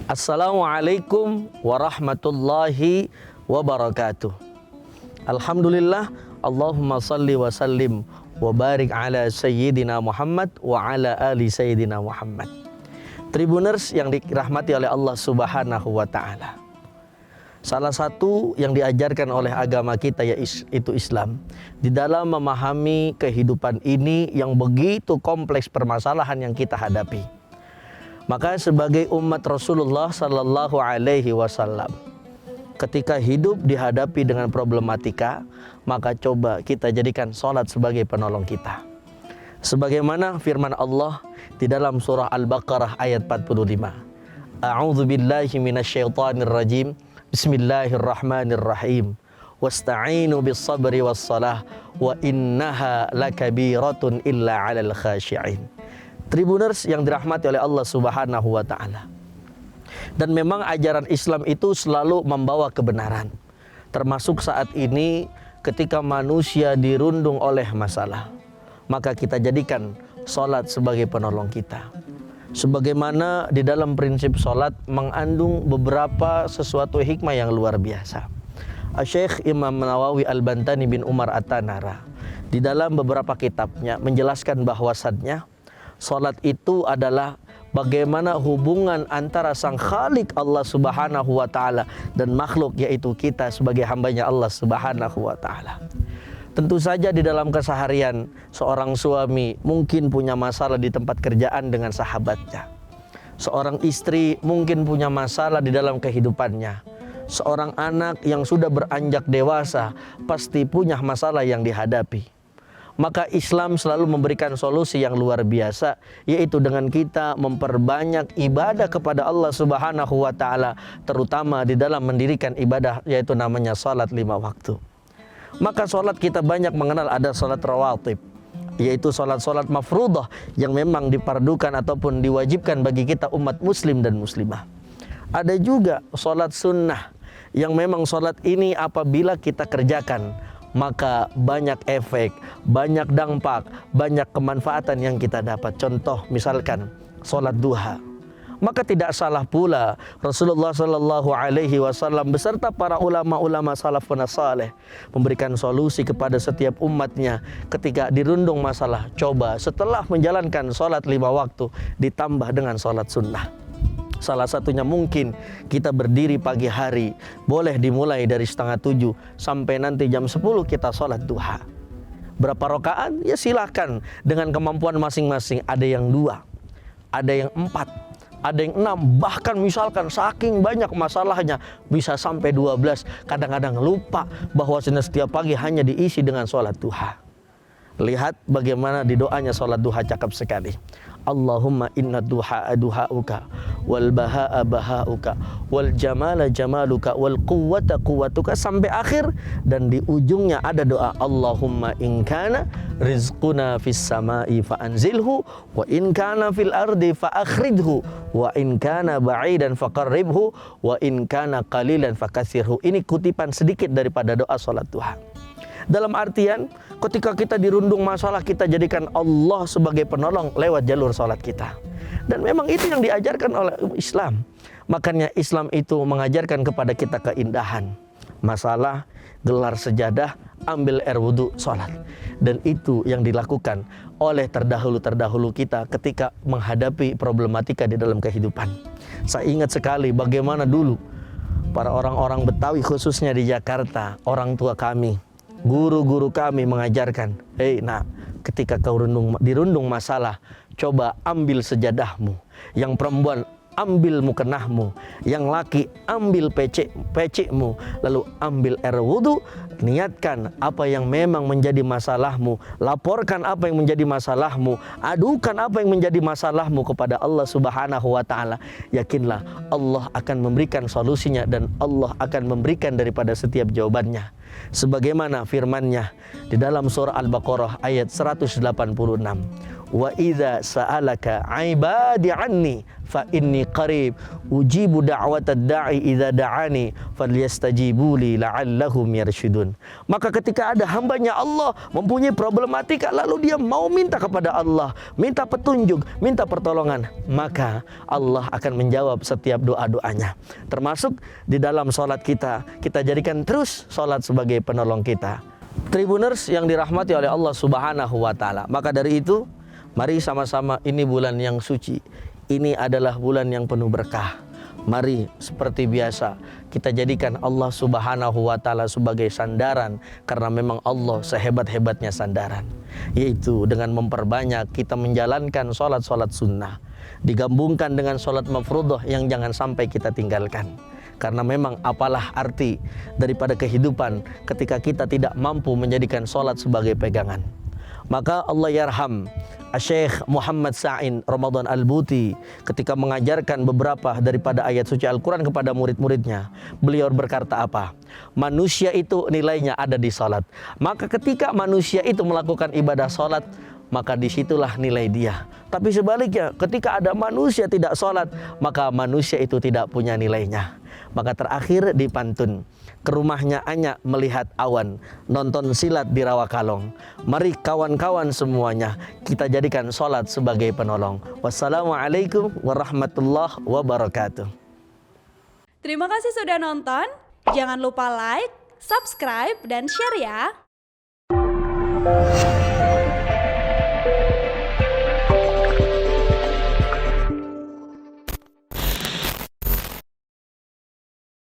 Assalamualaikum warahmatullahi wabarakatuh. Alhamdulillah, Allahumma salli wa sallim wa barik ala Sayyidina Muhammad wa ala ali Sayyidina Muhammad. Tribuners yang dirahmati oleh Allah Subhanahu wa ta'ala, salah satu yang diajarkan oleh agama kita yaitu Islam, di dalam memahami kehidupan ini yang begitu kompleks permasalahan yang kita hadapi. Maka sebagai umat Rasulullah Sallallahu Alaihi Wasallam, ketika hidup dihadapi dengan problematika, maka coba kita jadikan sholat sebagai penolong kita. Sebagaimana firman Allah di dalam surah Al-Baqarah ayat 45. A'udzu billahi minasyaitonir rajim. Bismillahirrahmanirrahim. Wasta'inu bis sabri was salah wa innaha lakabiratun illa 'alal khashi'in. Tribuners yang dirahmati oleh Allah Subhanahu wa ta'ala. Dan memang ajaran Islam itu selalu membawa kebenaran. Termasuk saat ini ketika manusia dirundung oleh masalah, maka kita jadikan sholat sebagai penolong kita. Sebagaimana di dalam prinsip sholat mengandung beberapa sesuatu hikmah yang luar biasa. Syekh Imam Nawawi Al-Bantani bin Umar At-Tanara di dalam beberapa kitabnya menjelaskan bahwasannya sholat itu adalah bagaimana hubungan antara sang Khalik Allah Subhanahu wa ta'ala dan makhluk, yaitu kita sebagai hambanya Allah Subhanahu wa ta'ala. Tentu saja di dalam keseharian seorang suami mungkin punya masalah di tempat kerjaan dengan sahabatnya. Seorang istri mungkin punya masalah di dalam kehidupannya. Seorang anak yang sudah beranjak dewasa pasti punya masalah yang dihadapi. Maka Islam selalu memberikan solusi yang luar biasa, yaitu dengan kita memperbanyak ibadah kepada Allah Subhanahu wa ta'ala, terutama di dalam mendirikan ibadah, yaitu namanya salat 5 waktu. Maka salat kita banyak mengenal ada salat rawatib, yaitu salat-salat mafruḍah yang memang dipardukan ataupun diwajibkan bagi kita umat muslim dan muslimah. Ada juga salat sunnah yang memang salat ini apabila kita kerjakan, maka banyak efek, banyak dampak, banyak kemanfaatan yang kita dapat. Contoh misalkan sholat duha. Maka tidak salah pula Rasulullah Sallallahu Alaihi Wasallam beserta para ulama-ulama salafun saleh memberikan solusi kepada setiap umatnya ketika dirundung masalah. Coba setelah menjalankan sholat 5 waktu ditambah dengan sholat sunnah. Salah satunya mungkin kita berdiri pagi hari, boleh dimulai dari 6:30 sampai nanti jam 10 kita sholat duha. Berapa rakaat? Ya silakan dengan kemampuan masing-masing. Ada yang 2, ada yang 4, ada yang 6. Bahkan misalkan saking banyak masalahnya bisa sampai 12. Kadang-kadang lupa bahwa setiap pagi hanya diisi dengan sholat duha. Lihat bagaimana di doanya sholat duha cakep sekali. Allahumma inna duha'a duha'uka wal baha'a baha'uka wal jamala jamaluka wal quwwata quwwatuka sampai akhir. Dan di ujungnya ada doa Allahumma in kana rizquna fis sama'i fa anzilhu wa in kana fil ardi fa akhridhu wa in kana ba'idan fa qarribhu wa in kana qalilan fa katsirhu. Ini kutipan sedikit daripada doa salat duha. Dalam artian ketika kita dirundung masalah, kita jadikan Allah sebagai penolong lewat jalur sholat kita. Dan memang itu yang diajarkan oleh Islam. Makanya Islam itu mengajarkan kepada kita keindahan. Masalah, gelar sejadah, ambil air wudhu, sholat. Dan itu yang dilakukan oleh terdahulu kita ketika menghadapi problematika di dalam kehidupan. Saya ingat sekali bagaimana dulu para orang-orang Betawi, khususnya di Jakarta, orang tua kami, guru-guru kami mengajarkan, hei nak, ketika kau dirundung masalah, coba ambil sejadahmu. Yang perempuan ambil mukenahmu, yang laki ambil pecikmu, lalu ambil air wudhu, niatkan apa yang memang menjadi masalahmu, laporkan apa yang menjadi masalahmu, adukan apa yang menjadi masalahmu kepada Allah Subhanahu wa ta'ala. Yakinlah Allah akan memberikan solusinya dan Allah akan memberikan daripada setiap jawabannya. Sebagaimana firman-Nya di dalam surah Al-Baqarah ayat 186. Wa idza sa'alaka 'ibadi 'anni fa inni qarib ujibu da'watad da'i idza da'ani falyastajibuli la'allahum yarshudun. Maka ketika ada hambanya Allah mempunyai problematika lalu dia mau minta kepada Allah, minta petunjuk, minta pertolongan, maka Allah akan menjawab setiap doa-doanya. Termasuk di dalam salat kita jadikan terus salat sebagai penolong kita. Tribuners yang dirahmati oleh Allah Subhanahu wa taala. Maka dari itu mari sama-sama, ini bulan yang suci. Ini adalah bulan yang penuh berkah. Mari seperti biasa kita jadikan Allah Subhanahu wa taala sebagai sandaran, karena memang Allah sehebat-hebatnya sandaran, yaitu dengan memperbanyak kita menjalankan sholat-sholat sunnah, digabungkan dengan sholat mafruḍah yang jangan sampai kita tinggalkan. Karena memang apalah arti daripada kehidupan ketika kita tidak mampu menjadikan sholat sebagai pegangan. Maka Allah yarham Syekh Muhammad Sa'in Ramadan Al-Buti ketika mengajarkan beberapa daripada ayat suci Al-Quran kepada murid-muridnya, beliau berkata apa? Manusia itu nilainya ada di salat. Maka ketika manusia itu melakukan ibadah salat, maka disitulah nilai dia. Tapi sebaliknya, ketika ada manusia tidak salat, maka manusia itu tidak punya nilainya. Maka terakhir di pantun, ke rumahnya Anya melihat awan, nonton silat di Rawakalong. Mari kawan-kawan semuanya, kita jadikan sholat sebagai penolong. Wassalamualaikum warahmatullahi wabarakatuh. Terima kasih sudah nonton. Jangan lupa like, subscribe, dan share ya.